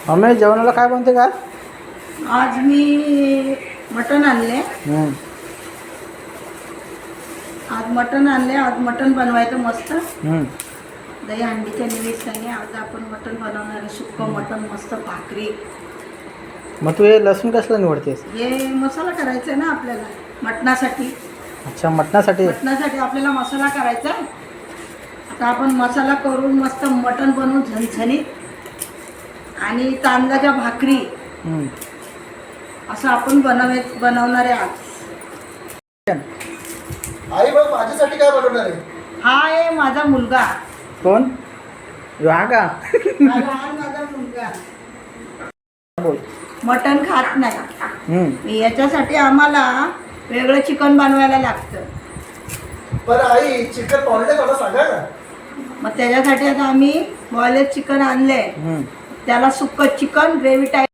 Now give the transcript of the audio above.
Mummy जेवणाला काय बनते का? आज मी मटण आणले. आज मटण बनवायचं मस्त. दही हंडीच्या निमित्ताने आज आपण मटण बनवणार आहे. सुक्कं मटण मस्त भाकरी. मग तू हे लसूण कसला निवडतेस? हे मसाला करायचा आहे ना आपल्याला मटणासाठी. अच्छा, मटणासाठी आपल्याला मसाला करायचा आहे. आता आपण मसाला करून मस्त मटण बनवून झणझणीत आणि तांदळाच्या भाकरी असं आपण बनवणार आहे आज. आई बघ माझ्यासाठी काय बनवणार आहे? हा आहे माझा मुलगा. कोण? हा का? हा माझा मुलगा बोल. मटण खात नाही. याच्यासाठी आम्हाला वेगळं चिकन बनवायला लागतं. बरं आई, चिकन बॉइल्ड मला सांगा ना. मग त्याच्यासाठी आता आम्ही बॉयलर चिकन आणले. त्याला सुक्कं चिकन ग्रेव्ही टाईप